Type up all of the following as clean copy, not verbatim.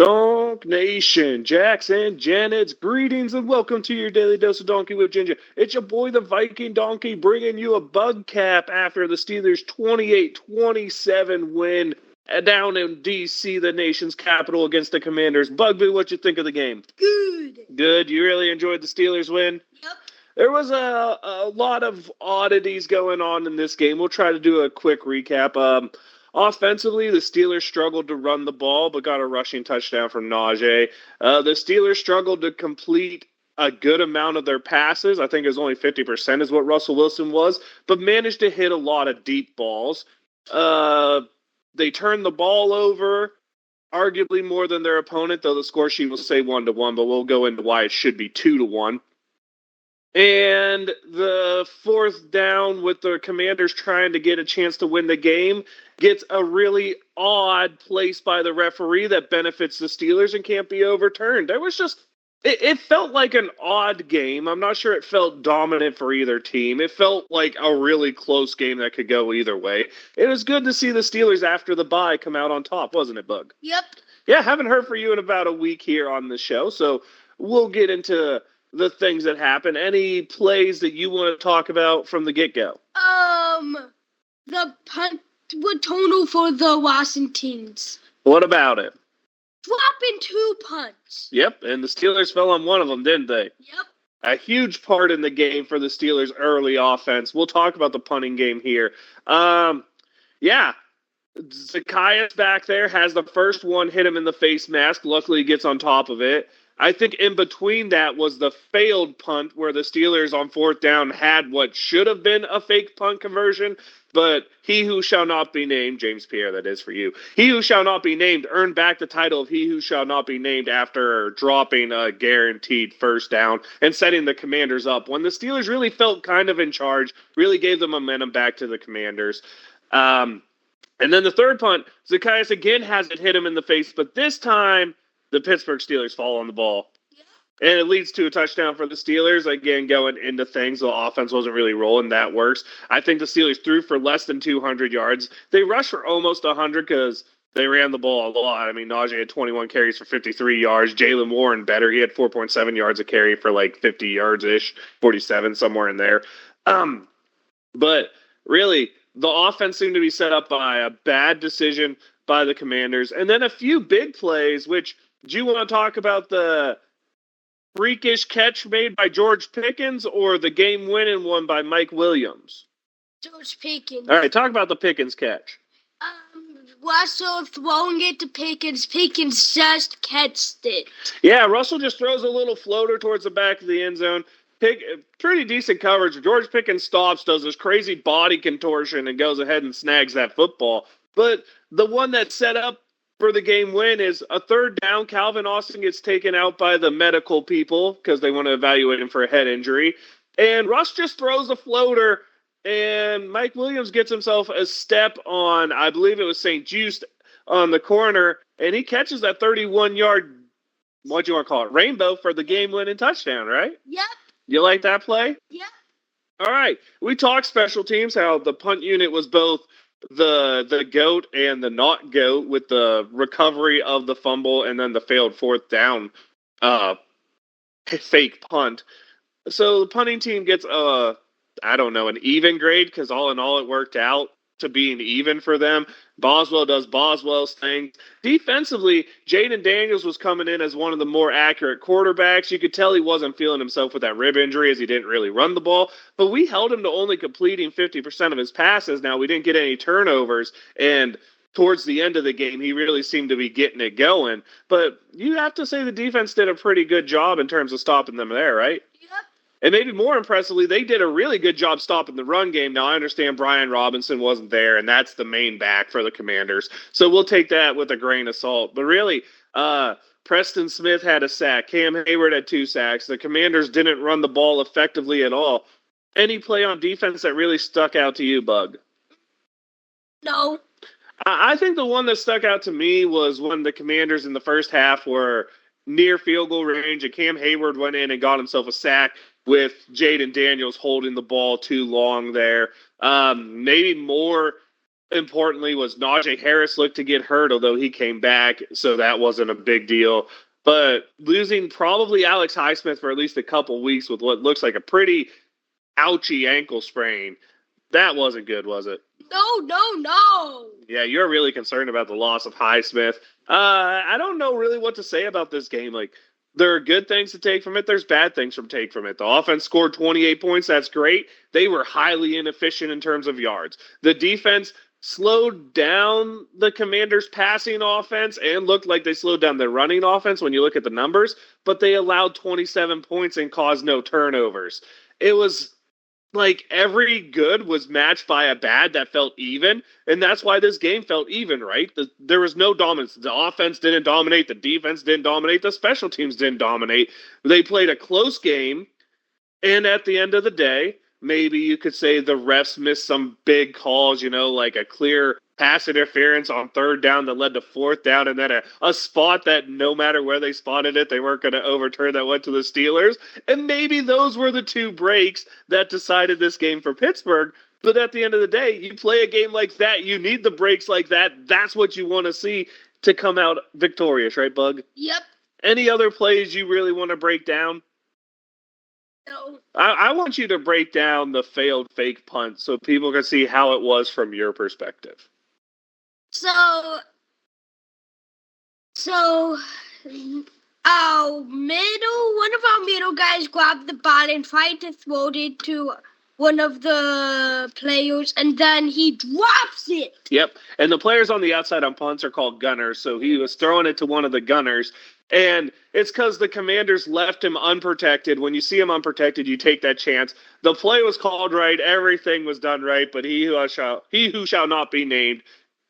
Donk Nation, Jackson, Janet's greetings and welcome to your daily dose of Donkey with Ginger. It's your boy, the Viking Donkey, bringing you a BugCap after the Steelers' 28-27 win down in D.C., the nation's capital, against the Commanders. Bugboo, what you think of the game? Good. Good. You really enjoyed the Steelers win? Yep. There was a lot of oddities going on in this game. We'll try to do a quick recap. Offensively, the Steelers struggled to run the ball, but got a rushing touchdown from Najee. The Steelers struggled to complete a good amount of their passes. I think it was only 50% is what Russell Wilson was, but managed to hit a lot of deep balls. They turned the ball over, arguably more than their opponent, though the score sheet will say 1-1, but we'll go into why it should be 2-1. And the fourth down with the Commanders trying to get a chance to win the game gets a really odd place by the referee that benefits the Steelers and can't be overturned. There was just, it felt like an odd game. I'm not sure it felt dominant for either team. It felt like a really close game that could go either way. It was good to see the Steelers after the bye come out on top, wasn't it, Bug? Yep. Yeah, haven't heard from you in about a week here on the show, so we'll get into the things that happen. Any plays that you want to talk about from the get-go? The punt total for the Washingtons. What about it? Dropping 2 punts. Yep, and the Steelers fell on one of them, didn't they? Yep. A huge part in the game for the Steelers' early offense. We'll talk about the punting game here. Yeah, Zacchaeus back there has the first one hit him in the face mask. Luckily, he gets on top of it. I think in between that was the failed punt where the Steelers on fourth down had what should have been a fake punt conversion, but he who shall not be named, James Pierre, that is for you, he who shall not be named earned back the title of he who shall not be named after dropping a guaranteed first down and setting the Commanders up when the Steelers really felt kind of in charge, really gave the momentum back to the Commanders. And then the third punt, Zacchaeus again has it hit him in the face, but this time the Pittsburgh Steelers fall on the ball. Yeah. And it leads to a touchdown for the Steelers. Again, going into things, the offense wasn't really rolling. That works. I think the Steelers threw for less than 200 yards. They rushed for almost 100 because they ran the ball a lot. I mean, Najee had 21 carries for 53 yards. Jaylen Warren better. He had 4.7 yards a carry for like 50 yards-ish, 47, somewhere in there. But really, the offense seemed to be set up by a bad decision by the Commanders. And then a few big plays, which – do you want to talk about the freakish catch made by George Pickens or the game-winning one by Mike Williams? George Pickens. All right, talk about the Pickens catch. Russell throwing it to Pickens. Pickens just catched it. Yeah, Russell just throws a little floater towards the back of the end zone. Pretty decent coverage. George Pickens stops, does this crazy body contortion, and goes ahead and snags that football. But the one that set up for the game win is a third down. Calvin Austin gets taken out by the medical people because they want to evaluate him for a head injury. And Russ just throws a floater, and Mike Williams gets himself a step on, I believe it was St. Just on the corner, and he catches that 31-yard, what do you want to call it, rainbow for the game-winning touchdown, right? Yep. You like that play? Yep. All right. We talked special teams, how the punt unit was both the GOAT and the not GOAT with the recovery of the fumble and then the failed fourth down fake punt. So the punting team gets an even grade because all in all it worked out to being even for them. Boswell does Boswell's thing. Defensively, Jaden Daniels was coming in as one of the more accurate quarterbacks. You could tell he wasn't feeling himself with that rib injury as he didn't really run the ball. But we held him to only completing 50% of his passes. Now, we didn't get any turnovers. And towards the end of the game, he really seemed to be getting it going. But you have to say the defense did a pretty good job in terms of stopping them there, right? And maybe more impressively, they did a really good job stopping the run game. Now, I understand Brian Robinson wasn't there, and that's the main back for the Commanders. So we'll take that with a grain of salt. But really, Preston Smith had a sack. Cam Hayward had 2 sacks. The Commanders didn't run the ball effectively at all. Any play on defense that really stuck out to you, Bug? No. I think the one that stuck out to me was when the Commanders in the first half were near field goal range, and Cam Hayward went in and got himself a sack with Jaden Daniels holding the ball too long there. Maybe more importantly was Najee Harris looked to get hurt, although he came back, so that wasn't a big deal. But losing probably Alex Highsmith for at least a couple weeks with what looks like a pretty ouchy ankle sprain, that wasn't good, was it? No. Yeah, you're really concerned about the loss of Highsmith. I don't know really what to say about this game. Like, there are good things to take from it. There's bad things to take from it. The offense scored 28 points. That's great. They were highly inefficient in terms of yards. The defense slowed down the Commanders' passing offense and looked like they slowed down their running offense when you look at the numbers, but they allowed 27 points and caused no turnovers. It was like every good was matched by a bad that felt even, and that's why this game felt even, right? There was no dominance. The offense didn't dominate, the defense didn't dominate, the special teams didn't dominate. They played a close game, and at the end of the day, maybe you could say the refs missed some big calls, like a clear pass interference on third down that led to fourth down, and then a spot that no matter where they spotted it, they weren't going to overturn that went to the Steelers. And maybe those were the two breaks that decided this game for Pittsburgh. But at the end of the day, you play a game like that, you need the breaks like that. That's what you want to see to come out victorious, right, Bug? Yep. Any other plays you really want to break down? No. I want you to break down the failed fake punt so people can see how it was from your perspective. So one of our middle guys grabbed the ball and tried to throw it to one of the players, and then he drops it. Yep, and the players on the outside on punts are called gunners, so he was throwing it to one of the gunners, and it's because the Commanders left him unprotected. When you see him unprotected, you take that chance. The play was called right, everything was done right, but he who shall not be named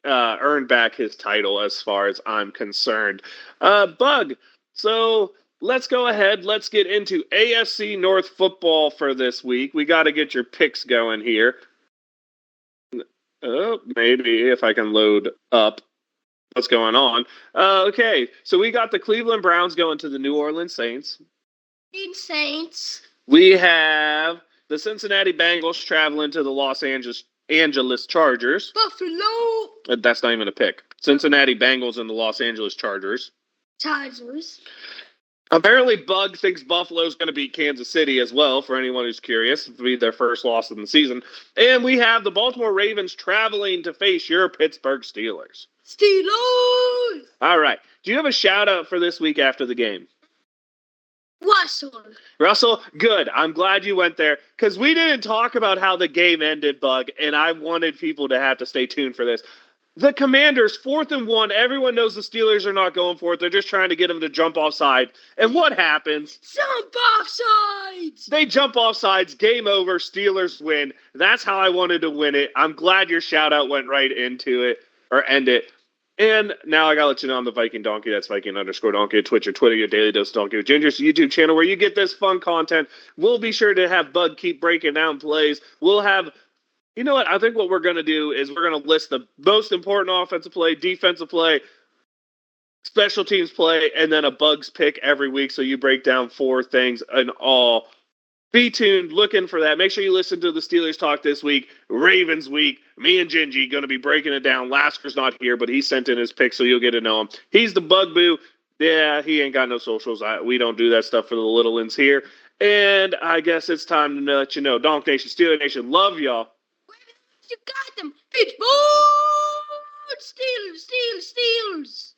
earned back his title as far as I'm concerned. Bug, so let's go ahead. Let's get into AFC North football for this week. We got to get your picks going here. Maybe if I can load up what's going on. Okay, so we got the Cleveland Browns going to the New Orleans Saints. Saints. We have the Cincinnati Bengals traveling to the Los Angeles Chargers. Buffalo. That's not even a pick. Cincinnati Bengals and the Los Angeles Chargers. Apparently, Bug thinks Buffalo's going to beat Kansas City as well, for anyone who's curious. It'll be their first loss of the season. And we have the Baltimore Ravens traveling to face your Pittsburgh Steelers. All right. Do you have a shout-out for this week after the game? Russell, good. I'm glad you went there, because we didn't talk about how the game ended, Bug, and I wanted people to have to stay tuned for this. The Commanders, 4th and 1. Everyone knows the Steelers are not going for it. They're just trying to get them to jump off side. And what happens? Jump off sides! They jump off sides. Game over. Steelers win. That's how I wanted to win it. I'm glad your shout-out went right into it, or end it. And now I got to let you know I'm the Viking Donkey. That's Viking_Donkey at Twitch or Twitter, your Daily Dose Donkey with Ginger's YouTube channel where you get this fun content. We'll be sure to have Bud keep breaking down plays. We'll have... You know what? I think what we're going to do is we're going to list the most important offensive play, defensive play, special teams play, and then a Bugs pick every week so you break down 4 things in all. Be tuned. Looking for that. Make sure you listen to the Steelers Talk this week. Ravens week. Me and Gingy going to be breaking it down. Lasker's not here, but he sent in his pick, so you'll get to know him. He's the Bugaboo. Yeah, he ain't got no socials. We don't do that stuff for the little ones here. And I guess it's time to let you know. Donk Nation, Steeler Nation, love y'all. You got them. Pittsburgh Steelers.